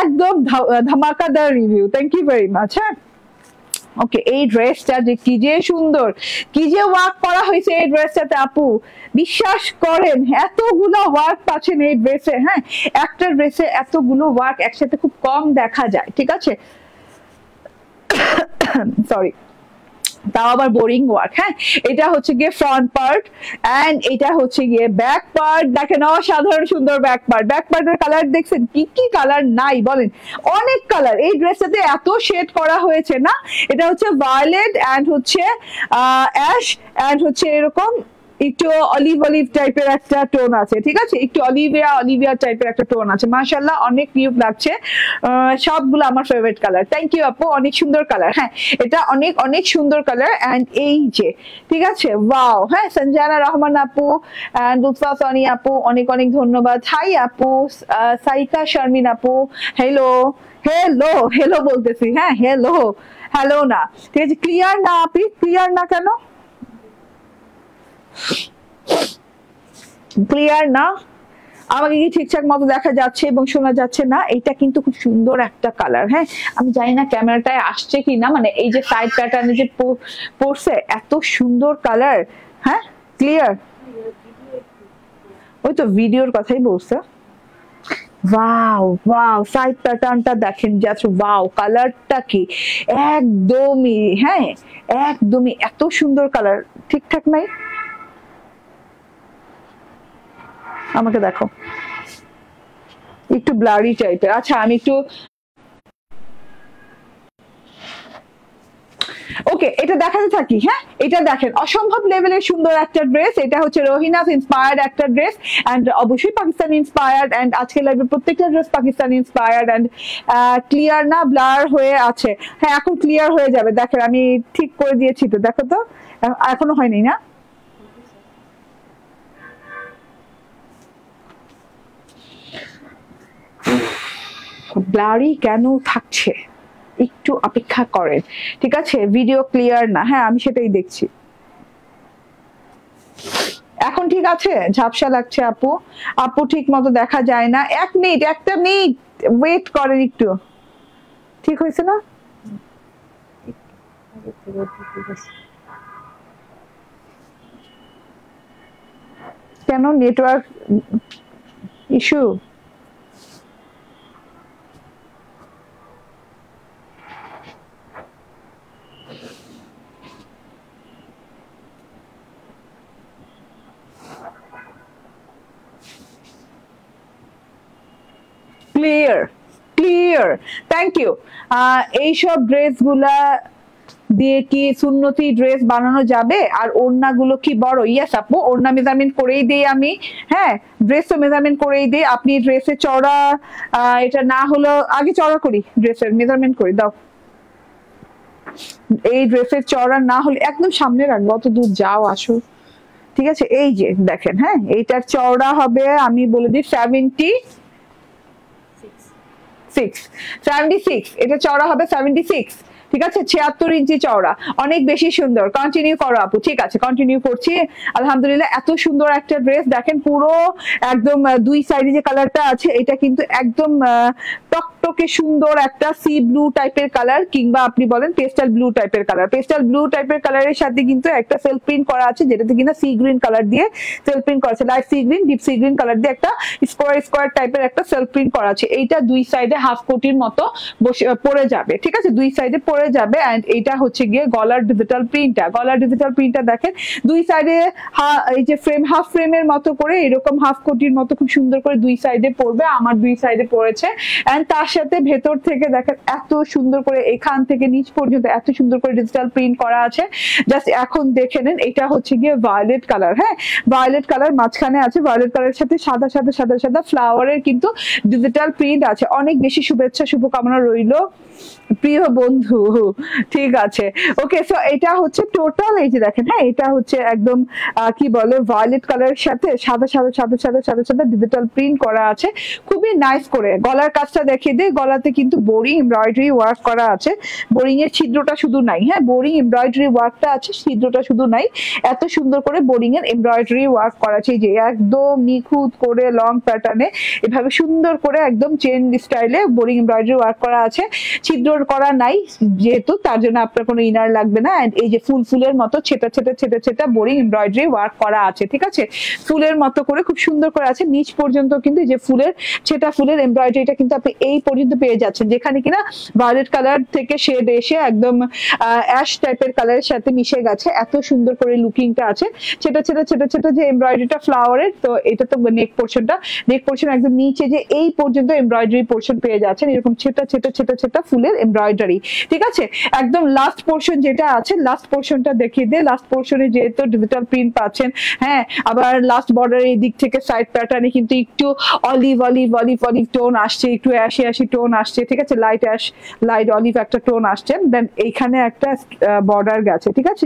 S1: একদম ধামাকাদার review, thank you very much. হ্যাঁ, ওকে, এই ড্রেসটা যে কি যে সুন্দর, কি যে ওয়ার্ক করা হয়েছে এই ড্রেসটাতে আপু, বিশ্বাস করেন এতগুলো ওয়ার্ক পাচ্ছেন এই ড্রেসে। হ্যাঁ, একটা ড্রেসে এতগুলো ওয়ার্ক একসাথে খুব কম দেখা যায়। ঠিক আছে, সরি, তাও আবার বোরিং ওয়ার্ক। হ্যাঁ, এটা হচ্ছে গিয়ে ফ্রন্ট পার্ট এন্ড এটা হচ্ছে গিয়ে ব্যাক পার্ট। দেখেন অসাধারণ সুন্দর ব্যাক পার্ট। ব্যাক পার্টের কালার দেখছেন, কি কি কালার নাই বলেন, অনেক কালার। এই ড্রেসটাতে এত শেড করা হয়েছে না, এটা হচ্ছে ভায়োলেট এন্ড হচ্ছে অ্যাশ এন্ড হচ্ছে এরকম একটু অলিভ অলিভ টাইপের একটা টোন আছে। ঠিক আছে, একটু অলিভিয়া অলিভিয়া টাইপের একটা টোন আছে। মাশাআল্লাহ, অনেক কিউট লাগছে, সবগুলো আমার ফেভারিট কালার। থ্যাংক ইউ আপু, অনেক সুন্দর কালার। হ্যাঁ, এটা অনেক অনেক সুন্দর কালার এন্ড এই যে, ঠিক আছে, ওয়াও। হ্যাঁ, সঞ্জানা রহমান আপু এন্ড লুৎফা সনি আপু, অনেক অনেক ধন্যবাদ। হাই আপু, সাইকা শারমিন আপু, হ্যালো হ্যালো হ্যালো বলতেছি। হ্যাঁ, হ্যালো হ্যালো না, ঠিক আছে, ক্লিয়ার না আপনি, ক্লিয়ার না কেন, ক্লিয়ার না, আমাকে কি ঠিকঠাক মতো দেখা যাচ্ছে এবং শোনা যাচ্ছে না? এটা কিন্তু খুব সুন্দর একটা কালার। হ্যাঁ, আমি জানি না ক্যামেরাটায় আসছে কি না, মানে এই যে সাইড প্যাটার্নে যে পড়ছে, এত সুন্দর কালার। হ্যাঁ, ক্লিয়ার, ওই তো ভিডিওর কথাই বলছে, ওয়াও ওয়াও, সাইড প্যাটার্নটা দেখেন, জাস্ট ওয়াও, কালারটা কি একদমই, হ্যাঁ একদমই এত সুন্দর কালার। ঠিকঠাক নাই, আমাকে দেখো একটু ব্লারি টাইপের। আচ্ছা আমি একটু, ওকে এটা দেখাতে থাকি। হ্যাঁ এটা দেখেন অসম্ভব লেভেলের সুন্দর একটা ড্রেস, এটা হচ্ছে রোহিনাস ইন্সপায়ার্ড একটা ড্রেস, এন্ড অবশ্যই পাকিস্তানি ইন্সপায়ার্ড, এন্ড আজকে লাইভের প্রত্যেকটা dress Pakistani inspired, and clear না ব্লার হয়ে আছে। হ্যাঁ এখন ক্লিয়ার হয়ে যাবে, দেখেন আমি ঠিক করে দিয়েছি তো, দেখো তো এখনো হয়নি না? ব্লারি কেন থাকছে, একটু অপেক্ষা করেন, ঠিক আছে? ভিডিও ক্লিয়ার না, হ্যাঁ আমি সেটাই দেখছি। এখন ঠিক আছে? ঝাপসা লাগছে আপু, আপু ঠিক মতো দেখা যায় না। এক মিনিট, একটা মিনিট ওয়েট করেন একটু, ঠিক হয়েছে না? কেন network issue? Clear clear, thank you. এইসব ড্রেস গুলা দিয়ে কি সুন্নতি ড্রেস বানানো যাবে? আর ওড়না গুলো কি বড়? ইয়েস আপু, ওড়না মেজারমেন্ট করেই দিই আমি, হ্যাঁ ড্রেস তো মেজারমেন্ট করেই দিই। আপনি ড্রেসের চড়া এটা না হলো, আগে চড়া করি, ড্রেসের মেজারমেন্ট করি দাও। এই ড্রেসের চড়া না হলে একদম সামনে রাখবো, অত দূর যাও আসো, ঠিক আছে? এই যে দেখেন, হ্যাঁ এইটার চওড়া হবে আমি বলে দিই 76, এটা চওড়া হবে 76, ঠিক আছে? 76 ইঞ্চি চওড়া, অনেক বেশি সুন্দর। কন্টিনিউ করো আপু, ঠিক আছে কন্টিনিউ করছি। আলহামদুলিল্লাহ এত সুন্দর একটা ড্রেস, দেখেন পুরো একদম দুই সাইডে যে কালারটা আছে এটা কিন্তু একদম টকটকে সুন্দর একটা সি ব্লু টাইপের কালার, কিংবা আপনি বলেন পেস্টাল ব্লু টাইপের কালার। পেস্টাল ব্লু টাইপের কালারের সাথে কিন্তু একটা সেলফ প্রিন্ট করা আছে, যেটাতে কিনা সি গ্রিন কালার দিয়ে সেলফ প্রিন্ট করা আছে, light sea green, deep sea green colour দিয়ে একটা স্কোয়ার স্কোয়ার টাইপের একটা সেলফ প্রিন্ট করা আছে। এইটা দুই সাইডে হাফ কোটির মতো বসে পড়ে যাবে, ঠিক আছে? দুই সাইডে পড়ে যাবে। এন্ড এটা হচ্ছে গিয়ে গলার ডিজিটাল প্রিন্টটা, গলার ডিজিটাল প্রিন্টটা দেখেন দুই সাইডে এই যে ফ্রেম, হাফ ফ্রেমের মতো করে এরকম হাফ কোটির মতো খুব সুন্দর করে দুই সাইডে পড়বে, আমার দুই সাইডে পড়েছে। এন্ড তার সাথে ভেতর থেকে দেখেন এত সুন্দর করে এখান থেকে নিচ পর্যন্ত এত সুন্দর করে ডিজিটাল প্রিন্ট করা আছে। জাস্ট এখন দেখে নেন, এটা হচ্ছে গিয়ে ভায়োলেট কালার, হ্যাঁ ভায়োলেট কালার মাঝখানে আছে, ভায়োলেট কালারের সাথে সাদা সাদা সাদা সাদা ফ্লাওয়ারের কিন্তু ডিজিটাল প্রিন্ট আছে। অনেক বেশি শুভেচ্ছা শুভকামনা রইল প্রিয় বন্ধু, ঠিক আছে ওকে। সো এটা হচ্ছে টোটাল, এই যে দেখেন, হ্যাঁ এটা হচ্ছে একদম কি বলে ভায়োলেট কালারের সাথে সাদা সাদা সাদা সাদা সাদা সাদা ডিজিটাল প্রিন্ট করা আছে, খুবই নাইস করে। গলার কাজটা দেখিয়ে দিই, গলাতে কিন্তু বোরিং এমব্রয়ডারি ওয়ার্ক করা আছে, বোরিং এর ছিদ্রটা শুধু নাই, হ্যাঁ বোরিং এমব্রয়ডারি ওয়ার্কটা আছে, ছিদ্রটা শুধু নাই, এত সুন্দর করে বোরিং এর এমব্রয়ডারি ওয়ার্ক করা আছে, যে একদম নিখুঁত করে লং প্যাটার্নে এভাবে সুন্দর করে একদম চেন স্টাইলে বোরিং এমব্রয়ডারি ওয়ার্ক করা আছে। ছিদ্র করা নাই যেহেতু, তার জন্য আপনার কোনো ইনার লাগবে না। এন্ড এই যে ফুল ফুলের মতো ছেটা ছেটা ছেটা ছেটা বোরিং এমব্রয়ডারি ওয়ার্ক করা আছে, ঠিক আছে? ফুলের মতো করে খুব সুন্দর করে আছে, নিচ পর্যন্ত কিন্তু যে ফুলের ছেটা ফুলের এমব্রয়ডারিটা কিন্তু আপনি এই পর্যন্ত পেয়ে যাচ্ছেন, যেখানে কিনা ভায়োলেট কালার থেকে শেড এসে একদম অ্যাশ টাইপের কালারের সাথে মিশে গেছে, এত সুন্দর করে লুকিংটা আছে। ছেটা ছেটা ছেটা ছেটা যে এমব্রয়ডারিটা ফ্লাওয়ারের, তো এটা তো নেক পোর্শনটা, নেক পোর্শন একদম নিচে যে এই পর্যন্ত এমব্রয়ডারি পোর্শন পেয়ে যাচ্ছেন, এরকম ছেটা ছেটা ছেটা ছেটা ফুলের এমব্রয়ডারি, ঠিক আছে? একদম লাস্ট পোর্শন যেটা আছে, লাস্ট পোর্শনটা দেখিয়ে দে। লাস্ট পোর্শনে যেহেতু ডিজিটাল প্রিন্ট পাচ্ছেন, হ্যাঁ আবার লাস্ট বর্ডারের এই দিক থেকে সাইড প্যাটার্নে কিন্তু একটু olive olive olive olive tone আসছে, একটু অ্যাশি অ্যাশি টোন আসছে, ঠিক আছে? লাইট অ্যাশ লাইট অলিভ একটা টোন আসছে। দেন এইখানে একটা বর্ডার গেছে, ঠিক আছে?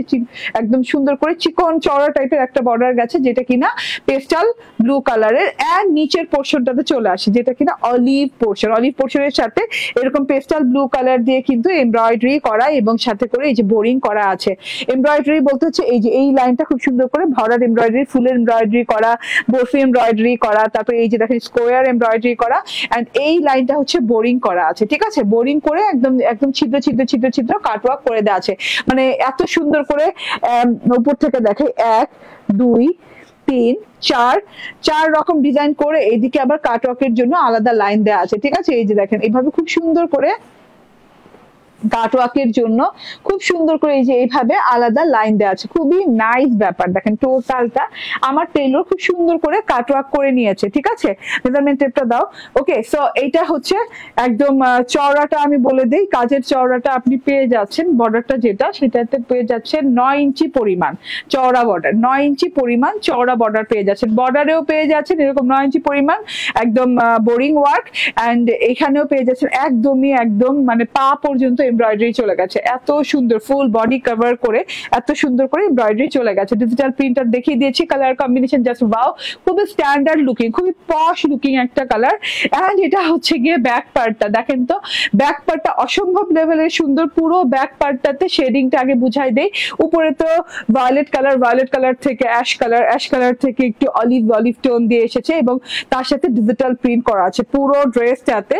S1: একদম সুন্দর করে চিকন চওড়া টাইপের একটা বর্ডার গেছে, যেটা কিনা পেস্টাল ব্লু কালারের। এর নিচের পোর্শনটাতে চলে আসে, যেটা কিনা অলিভ পোর্শন, অলিভ পোর্শনের সাথে এরকম পেস্টাল ব্লু কালার দিয়ে কিন্তু এমব্রয়ডারি করা, এবং সাথে করে এই যে বোরিং করা আছে। এমব্রয়ডারি বলতে হচ্ছে এই যে এই লাইনটা খুব সুন্দর করে ভরার এমব্রয়ডারি, ফুলের এমব্রয়ডারি করা, বরফি এমব্রয়ডারি করা, তারপরে এই যে দেখেন স্কোয়ার এমব্রয়ডারি করা, এন্ড এই লাইনটা হচ্ছে বোরিং করা আছে, ঠিক আছে? বোরিং করে একদম একদম ছিদ্র ছিদ্র ছিদ্র ছিদ্র কাটওয়ার্ক করে দেওয়া আছে, মানে এত সুন্দর করে উপর থেকে দেখে 1 2 তিন চার, চার রকম ডিজাইন করে এইদিকে আবার কাটওয়ার্কের জন্য আলাদা লাইন দেওয়া আছে, ঠিক আছে। এই যে দেখেন এইভাবে খুব সুন্দর করে কাটওয়ার্কের জন্য খুব সুন্দর করে এই যে এইভাবে আলাদা লাইন দেওয়া আছে, খুবই নাইস ব্যাপার। দেখেন টোটালটা আমার টেলর খুব সুন্দর করে কাটওয়ার্ক করে নিয়েছে, ঠিক আছে। মেজারমেন্ট টেপটা দাও। ওকে, সো এইটা হচ্ছে একদম চওড়াটা আমি বলে দেই, কাজের চওড়াটা আপনি পেয়ে যাচ্ছেন, বর্ডারটা যেটা সেটাতে পেয়ে যাচ্ছেন 9 ইঞ্চি পরিমাণ চওড়া বর্ডার, 9 ইঞ্চি পরিমাণ চওড়া বর্ডার পেয়ে যাচ্ছেন। বর্ডারেও পেয়ে যাচ্ছেন এরকম 9 ইঞ্চি পরিমাণ একদম বোরিং ওয়ার্ক, এন্ড এখানেও পেয়ে যাচ্ছেন একদমই একদম মানে পা পর্যন্ত এমব্রয়ডারি চলে গেছে, এত সুন্দর ফুল বডি কভার করে এত সুন্দর করে এমব্রয়ডারি চলে গেছে। ডিজিটাল প্রিন্টার দেখিয়ে দিয়েছি, কালার কম্বিনেশন জাস্ট ওয়াও, খুবই স্ট্যান্ডার্ড লুকিং, খুবই পশ লুকিং একটা কালার। এন্ড এটা হচ্ছে গিয়ে ব্যাক পার্টটা, দেখেন তো ব্যাক পার্টটা অসম্ভব লেভেলের সুন্দর, পুরো ব্যাক পার্টটাতে শেডিংটা আগে বুঝাই দেই। উপরে তো ভায়োলেট কালার থেকে অ্যাশ কালার থেকে একটু অলিভ টোন দিয়ে এসেছে এবং তার সাথে ডিজিটাল প্রিন্ট করা আছে পুরো ড্রেসটাতে,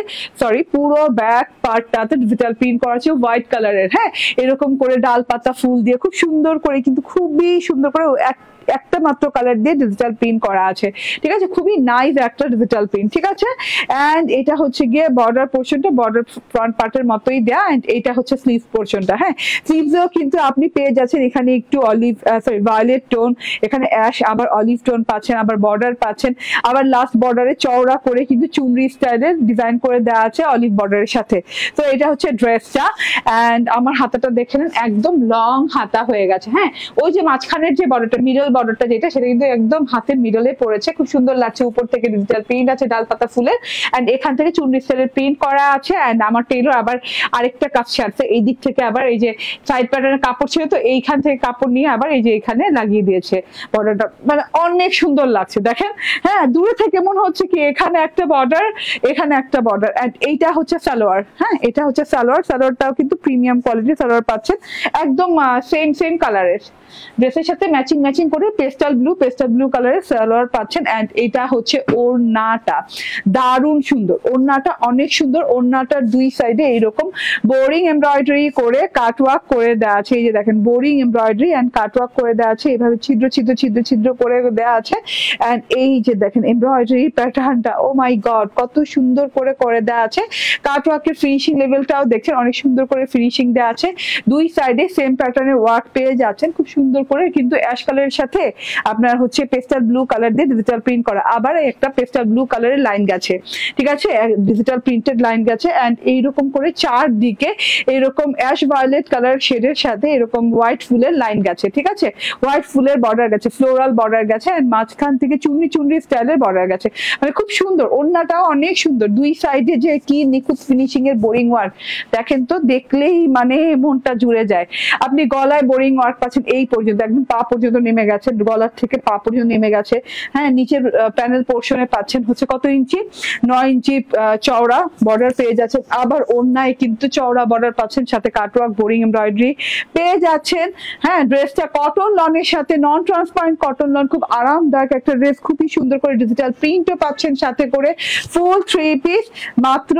S1: পুরো ব্যাক পার্টটাতে ডিজিটাল প্রিন্ট করা আছে হোয়াইট কালারের। হ্যাঁ, এরকম করে ডাল পাতা ফুল দিয়ে খুব সুন্দর করে, কিন্তু খুবই সুন্দর করে একটা মাত্র কালার দিয়ে ডিজিটাল প্রিন্ট করা আছে, ঠিক আছে। খুবই নাইস একটা ডিজিটাল প্রিন্ট, ঠিক আছে। এন্ড এটা হচ্ছে গিয়ে বর্ডার পোর্শনটা বর্ডার ফ্রন্ট পার্টের মতোই দেয়া, এন্ড এটা হচ্ছে স্লিভ পোর্শনটা। হ্যাঁ, স্লিভসেও কিন্তু আপনি পেয়ে যাচ্ছেন এখানে একটু ভায়োলেট টোন, এখানে অ্যাশ, আবার অলিভ টোন পাচ্ছেন, আবার বর্ডার পাচ্ছেন, আবার লাস্ট বর্ডারে চওড়া করে কিন্তু চুনরি স্টাইলের ডিজাইন করে দেওয়া আছে অলিভ বর্ডারের সাথে। তো এটা হচ্ছে ড্রেসটা, এন্ড আমার হাতাটা দেখে নেন একদম লং হাতা হয়ে গেছে। হ্যাঁ, ওই যে মাঝখানের যে বর্ডারটা মিডল বর্ডারটা যেটা সেটা কিন্তু একদম হাতের মিডলে পড়েছে, খুব সুন্দর লাগছে। উপর থেকে ডিজিটাল প্রিন্ট আছে ডাল পাতা ফুলের, এন্ড এখান থেকে চুনরি স্টাইলের প্রিন্ট করা আছে। এন্ড আমার টেলর আবার আরেকটা কাজ ছাড়ছে, এই দিক থেকে আবার এই যে সাইড প্যাটার্নের কাপড় ছিল তো এইখান থেকে কাপড় নিয়ে আবার এই যে এখানে লাগিয়ে দিয়েছে বর্ডারটা, মানে অনেক সুন্দর লাগছে দেখেন। হ্যাঁ, দূরে থেকে মনে হচ্ছে কি এখানে একটা বর্ডার এখানে একটা বর্ডার। এন্ড এইটা হচ্ছে সালোয়ার। হ্যাঁ, এটা হচ্ছে সালোয়ারটাও কিন্তু প্রিমিয়াম কোয়ালিটির সালোয়ার পাচ্ছেন, একদম সেম কালারের ড্রেসের সাথে ম্যাচিং করে পেস্টাল ব্লু কালারের সালোয়ার পাচ্ছেন। এন্ড এটা হচ্ছে ওড়নাটা, দারুণ সুন্দর ওড়নাটা, অনেক সুন্দর। ওড়নাটার দুই সাইডে এইরকম বোরিং এমব্রয়ডারি করে কাটওয়ার্ক করে দেওয়া আছে, এই যে দেখেন বোরিং এমব্রয়ডারি এন্ড কাটওয়ার্ক করে দেওয়া আছে, এইভাবে ছিদ্র করে দেওয়া আছে। এন্ড এই যে দেখেন এমব্রয়ডারি প্যাটার্নটা, ও মাই গড কত সুন্দর করে দেওয়া আছে। কাটওয়ার্কের ফিনিশিং লেভেলটাও দেখছেন অনেক সুন্দর করে ফিনিশিং দেওয়া আছে, দুই সাইডে সেম প্যাটার্নের ওয়ার্ক পেয়ে যাচ্ছেন খুব সুন্দর করে, কিন্তু অ্যাশ কালারের সাথে আপনার হচ্ছে পেস্টাল ব্লু কালার দিয়ে ডিজিটাল প্রিন্ট করা, আবার একটা পেস্টাল ব্লু কালারের লাইন গেছে, ঠিক আছে, ডিজিটাল প্রিন্টেড লাইন গেছে। এন্ড এইরকম করে চারদিকে এরকম অ্যাশ ভায়োলেট কালার শেডের সাথে এরকম হোয়াইট ফুলের লাইন গেছে, ঠিক আছে, হোয়াইট ফুলের বর্ডার গেছে, ফ্লোরাল বর্ডার গেছে, এন্ড মাঝখান থেকে চুনরি স্টাইলের বর্ডার গেছে, মানে খুব সুন্দর। ওড়নাটাও অনেক সুন্দর, দুই সাইডে যে কি নিখুঁত ফিনিশিং এর বোরিং ওয়ার্ক দেখেন তো, দেখলেই মানে মনটা জুড়ে যায়। আপনি গলায় বোরিং ওয়ার্ক পাচ্ছেন এই পর্যন্ত, একদম পা পর্যন্ত নেমে গেছে, গলার থেকে পা পর্যন্ত নেমে গেছে। হ্যাঁ, নিচের প্যানেল পোর্শনে পাচ্ছেন হচ্ছে কত ইঞ্চি, 9 ইঞ্চি চওড়া বর্ডার পেয়ে যাচ্ছেন, আবার ওড়নায় কিন্তু চওড়া বর্ডার পাচ্ছেন, সাথে কাটওয়ার্ক বোরিং এমব্রয়ডারি পেয়ে যাচ্ছেন। হ্যাঁ, ড্রেসটা কটন লনের সাথে, নন ট্রান্সপারেন্ট কটন লন, খুব আরামদায়ক একটা ড্রেস, খুবই সুন্দর করে ডিজিটাল প্রিন্টও পাচ্ছেন সাথে করে, ফুল 3 পিস, মাত্র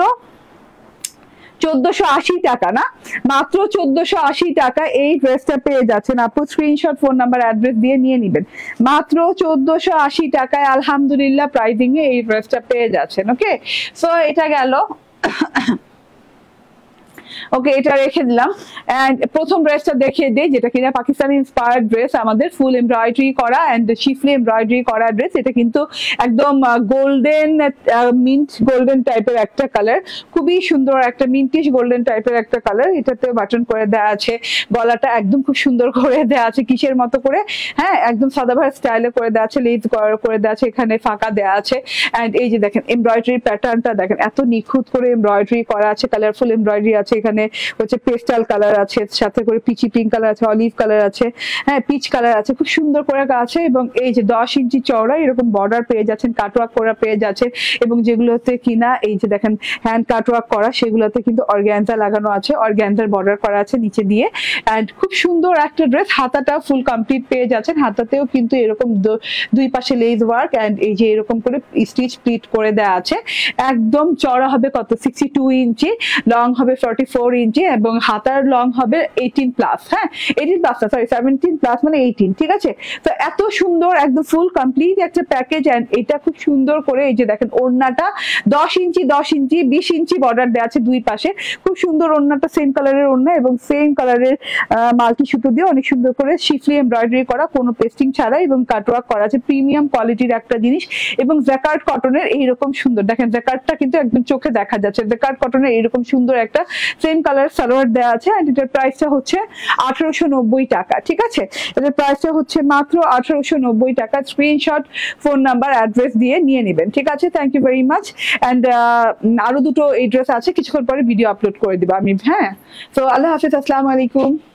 S1: 1480 টাকা, না মাত্র 1480 টাকা এই ড্রেসটা পেয়ে যাচ্ছেন। আপু স্ক্রিনশট ফোন নাম্বার অ্যাড্রেস দিয়ে নিয়ে নেবেন, মাত্র 1480 টাকায় আলহামদুলিল্লাহ প্রাইজিং এ এই ড্রেসটা পেয়ে যাচ্ছেন। ওকে, সো এটা গেল। ওকে, এটা রেখে দিলাম। এন্ড প্রথম ড্রেসটা দেখিয়ে দিই, যেটা কিনা পাকিস্তানি ইন্সপায়ার্ড ড্রেস, আমাদের ফুল এমব্রয়ডারি করা এন্ড শিফলি এমব্রয়ডারি করা ড্রেস। এটা কিন্তু একদম গোল্ডেন মিন্ট গোল্ডেন টাইপের একটা কালার, খুবই সুন্দর একটা মিন্টিশ গোল্ডেন টাইপের একটা কালার। এটাতে বাটন করে দেওয়া আছে, গলাটা একদম খুব সুন্দর করে দেওয়া আছে কিসের মতো করে, হ্যাঁ একদম সাদাভার স্টাইলে করে দেওয়া আছে, লেজ করে দেওয়া আছে, এখানে ফাঁকা দেওয়া আছে। এন্ড এই যে দেখেন এমব্রয়ডারি প্যাটার্নটা দেখেন, এত নিখুঁত করে এমব্রয়ডারি করা আছে, কালারফুল এমব্রয়ডারি আছে, এখানে হচ্ছে পেস্টাল কালার আছে, সাথে করে পিচি পিঙ্ক কালার আছে, অলিভ কালার আছে, হ্যাঁ পিচ কালার আছে, খুব সুন্দর করে আছে। এবং এই যে 10 ইঞ্চি চওড়া এরকম বর্ডার পেয়ে যাচ্ছেন, কাটওয়ার্ক করা পেয়ে যাচ্ছেন, এবং যেগুলোতে কিনা এই যে দেখেন হ্যান্ড কাটওয়ার্ক করা, সেগুলোতে কিন্তু অর্গানজা লাগানো আছে, অর্গানজার বর্ডার করা আছে নিচে দিয়ে। এন্ড খুব সুন্দর একটা ড্রেস, হাতাটা ফুল কমপ্লিট পেয়ে যাচ্ছেন, হাতাতেও কিন্তু এরকম দুই পাশে লেজ ওয়ার্ক এন্ড এই যে এরকম করে স্টিচ প্লিট করে দেওয়া আছে। একদম চওড়া হবে কত 62 ইঞ্চি, লং হবে ইঞ্চি এবং হাতার লং হবে 18 প্লাস, হ্যাঁ 18 প্লাস, সরি 17 প্লাস মানে 18, ঠিক আছে। তো এত সুন্দর একদম ফুল কমপ্লিট একটা প্যাকেজ, এন্ড এটা খুব সুন্দর করে এই যে দেখেন ওড়নাটা 10 ইঞ্চি 20 ইঞ্চি বর্ডার দেওয়া আছে দুই পাশে, খুব সুন্দর ওড়নাটা, সেম কালারের ওড়না এবং সেম কালারের মাল্টি সুতো দিয়ে অনেক সুন্দর করে শিফলি এমব্রয়ডারি করা, কোনো পেস্টিং ছাড়া এবং কাটওয়ার্ক করা আছে, প্রিমিয়াম কোয়ালিটির একটা জিনিস। এবং জ্যাকার্ড কটনের এইরকম সুন্দর, দেখেন জ্যাকার্ডটা কিন্তু একদম চোখে দেখা যাচ্ছে, জ্যাকার্ড কটনের এইরকম সুন্দর একটা সেম কালার সালোয়ার দেওয়া আছে, এন্ড এটার প্রাইসটা হচ্ছে 1890 টাকা, ঠিক আছে। এটার প্রাইসটা হচ্ছে মাত্র 1890 টাকা। স্ক্রিনশট, ফোন নাম্বার, অ্যাড্রেস দিয়ে নিয়ে নেবেন, ঠিক আছে। Thank you very much. And আরো দুটো এই ড্রেস আছে, কিছুক্ষণ পরে ভিডিও আপলোড করে দিব আমি, হ্যাঁ। তো আল্লাহ হাফিজ, আসসালামু আলাইকুম।